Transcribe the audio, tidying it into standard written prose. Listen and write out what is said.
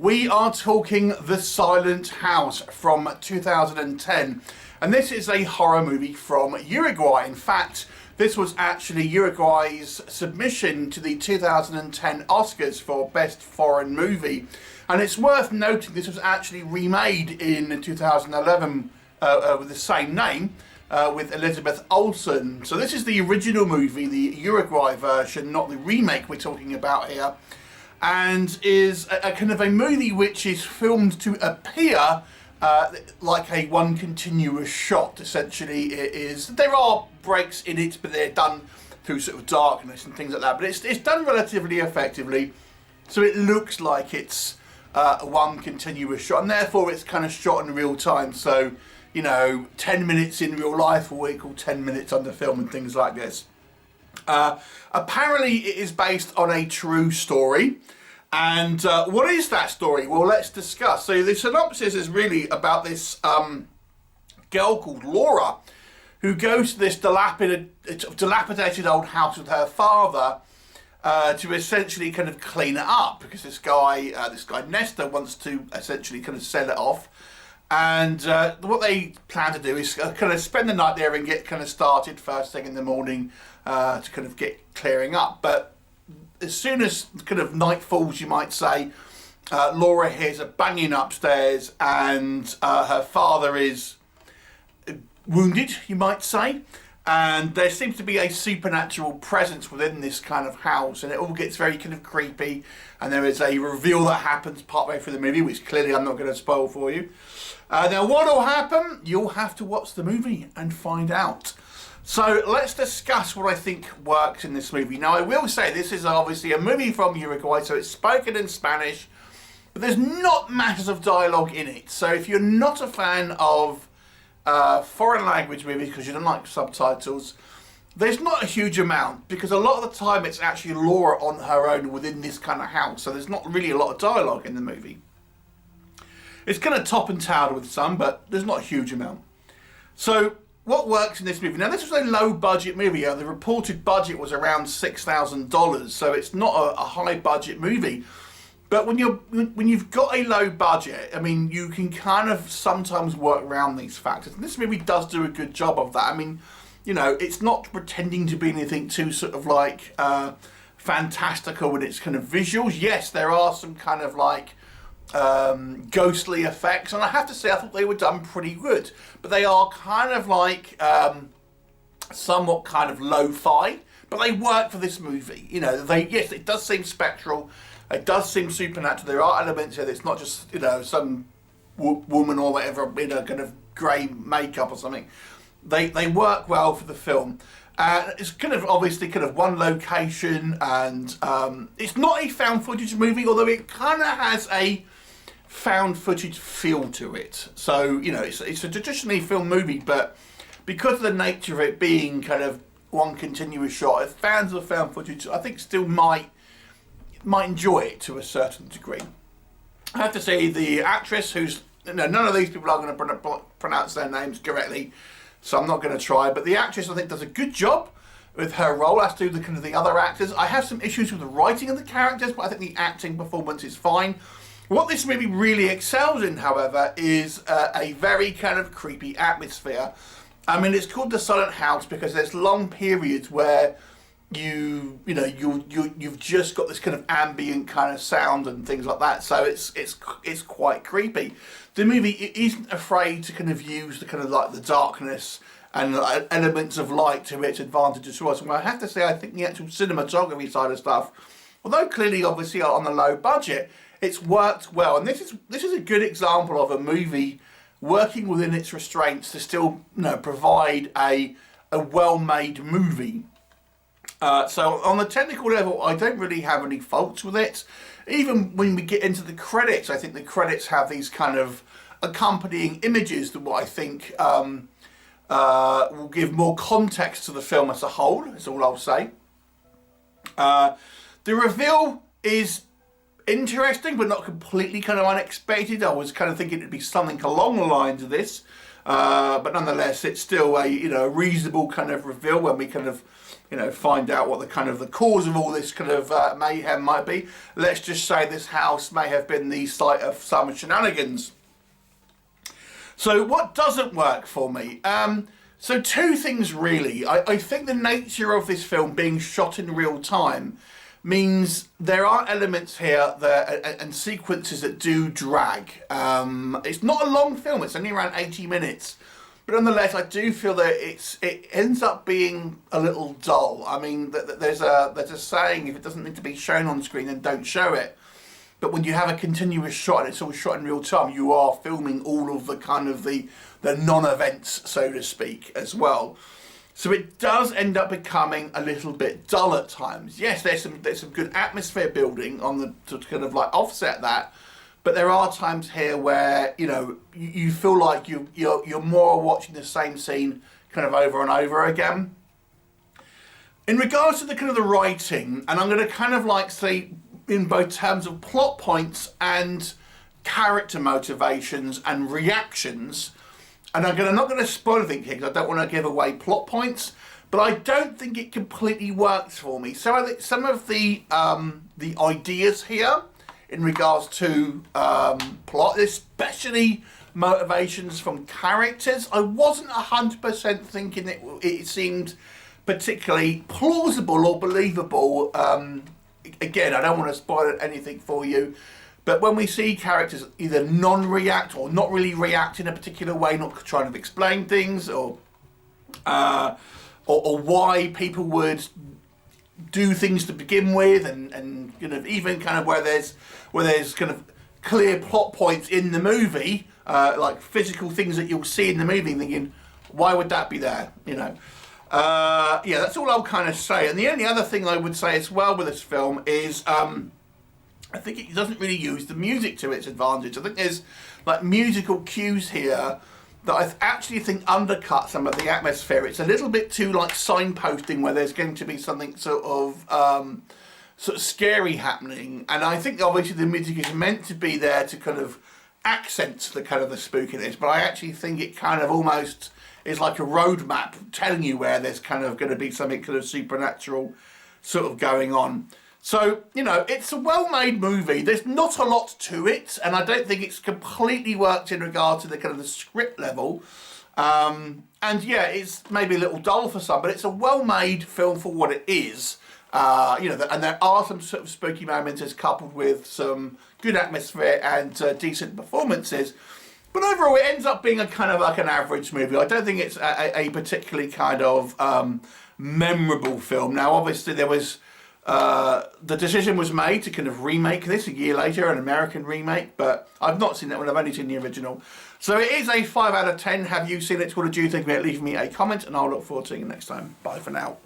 We are talking The Silent House from 2010, and this is a horror movie from Uruguay. In fact, this was actually Uruguay's submission to the 2010 Oscars for Best Foreign Movie. And it's worth noting this was actually remade in 2011 with the same name, with Elizabeth Olsen. So this is the original movie, the Uruguay version, not the remake we're talking about here. And is a kind of a movie which is filmed to appear like a one continuous shot. Essentially, it is. There are breaks in it, but they're done through sort of darkness and things like that. But it's done relatively effectively, so it looks like it's one continuous shot, and therefore it's kind of shot in real time. So, you know, 10 minutes in real life will equal 10 minutes on the film and things like this. Apparently it is based on a true story. And what is that story? Well, let's discuss. So the synopsis is really about this girl called Laura, who goes to this dilapidated old house with her father to essentially kind of clean it up, because this guy Nestor wants to essentially kind of sell it off. And what they plan to do is kind of spend the night there and get kind of started first thing in the morning to kind of get clearing up. But as soon as kind of night falls, you might say, Laura hears a banging upstairs, and her father is wounded, you might say. And there seems to be a supernatural presence within this kind of house, and it all gets very kind of creepy. And there is a reveal that happens partway through the movie, which clearly I'm not going to spoil for you. Now, what will happen? You'll have to watch the movie and find out. So let's discuss what I think works in this movie. Now, I will say this is obviously a movie from Uruguay, so it's spoken in Spanish, but there's not masses of dialogue in it. So if you're not a fan of foreign language movies because you don't like subtitles, there's not a huge amount, because a lot of the time it's actually Laura on her own within this kind of house, so there's not really a lot of dialogue in the movie. It's kind of top and tailed with some, but there's not a huge amount. So what works in this movie? Now, this was a low budget movie. The reported budget was around $6,000, so it's not a high budget movie. But when you've got a low budget, I mean, you can kind of sometimes work around these factors. And this movie does do a good job of that. I mean, you know, it's not pretending to be anything too sort of like fantastical in its kind of visuals. Yes, there are some kind of like ghostly effects, and I have to say I thought they were done pretty good, but they are kind of like somewhat kind of lo-fi, but they work for this movie. You know, yes, it does seem spectral, it does seem supernatural. There are elements here that's not just, you know, some woman or whatever in a kind of grey makeup or something. They work well for the film. It's kind of obviously kind of one location, and it's not a found footage movie, although it kind of has a found footage feel to it. So, you know, it's a traditionally filmed movie, but because of the nature of it being kind of one continuous shot, if fans of found footage, I think, still might enjoy it to a certain degree. I have to say, the actress, who's, you know, none of these people are going to pronounce their names correctly, so I'm not going to try, but the actress, I think, does a good job with her role, as do the other actors. I have some issues with the writing of the characters, but I think the acting performance is fine. What this movie really excels in, however, is a very kind of creepy atmosphere. I mean, it's called The Silent House because there's long periods where you've just got this kind of ambient kind of sound and things like that. So it's quite creepy. The movie isn't afraid to kind of use the kind of like the darkness and elements of light to its advantage as well. So I have to say, I think the actual cinematography side of stuff, although clearly obviously on the low budget, it's worked well. And this is a good example of a movie working within its restraints to still, you know, provide a well-made movie. So on the technical level, I don't really have any faults with it. Even when we get into the credits, I think the credits have these kind of accompanying images that what I think will give more context to the film as a whole, is all I'll say. The reveal is interesting, but not completely kind of unexpected. I was kind of thinking it'd be something along the lines of this. but nonetheless, it's still a, you know, a reasonable kind of reveal when we kind of, you know, find out what the kind of the cause of all this kind of mayhem might be. Let's just say this house may have been the site of some shenanigans. So what doesn't work for me? So two things really. I think the nature of this film being shot in real time means there are elements here that, and sequences that do drag. It's not a long film, it's only around 80 minutes. But nonetheless, I do feel that it ends up being a little dull. I mean, there's a saying, if it doesn't need to be shown on screen, then don't show it. But when you have a continuous shot and it's all shot in real time, you are filming all of the kind of the non-events, so to speak, as well. So it does end up becoming a little bit dull at times. Yes, there's some good atmosphere building on the to kind of like offset that. But there are times here where, you know, you feel like you're more watching the same scene kind of over and over again. In regards to the kind of the writing, and I'm going to kind of like say in both terms of plot points and character motivations and reactions, and I'm not going to spoil anything here because I don't want to give away plot points, but I don't think it completely works for me. So I think some of the ideas here in regards to plot, especially motivations from characters, I wasn't 100% thinking it seemed particularly plausible or believable. Again, I don't want to spoil anything for you, but when we see characters either non-react or not really react in a particular way, not trying to explain things, or why people would do things to begin with, and you know, even kind of where there's kind of clear plot points in the movie, like physical things that you'll see in the movie, thinking, why would that be there? You know, yeah, that's all I'll kind of say. And the only other thing I would say as well with this film is, I think it doesn't really use the music to its advantage. I think there's like musical cues here that I actually think undercut some of the atmosphere. It's a little bit too like signposting, where there's going to be something sort of scary happening, and I think obviously the music is meant to be there to kind of accent the kind of the spookiness, but I actually think it kind of almost is like a roadmap telling you where there's kind of going to be something kind of supernatural sort of going on. So, you know, it's a well-made movie. There's not a lot to it, and I don't think it's completely worked in regard to the kind of the script level. And yeah, it's maybe a little dull for some, but it's a well-made film for what it is. You know, and there are some sort of spooky moments coupled with some good atmosphere and decent performances. But overall, it ends up being a kind of like an average movie. I don't think it's a particularly kind of memorable film. Now, obviously, there was the decision was made to kind of remake this a year later, an American remake, but I've not seen that one. I've only seen the original. So it is a 5 out of 10. Have you seen it? What did you think of it? Leave me a comment, and I'll look forward to seeing you next time. Bye for now.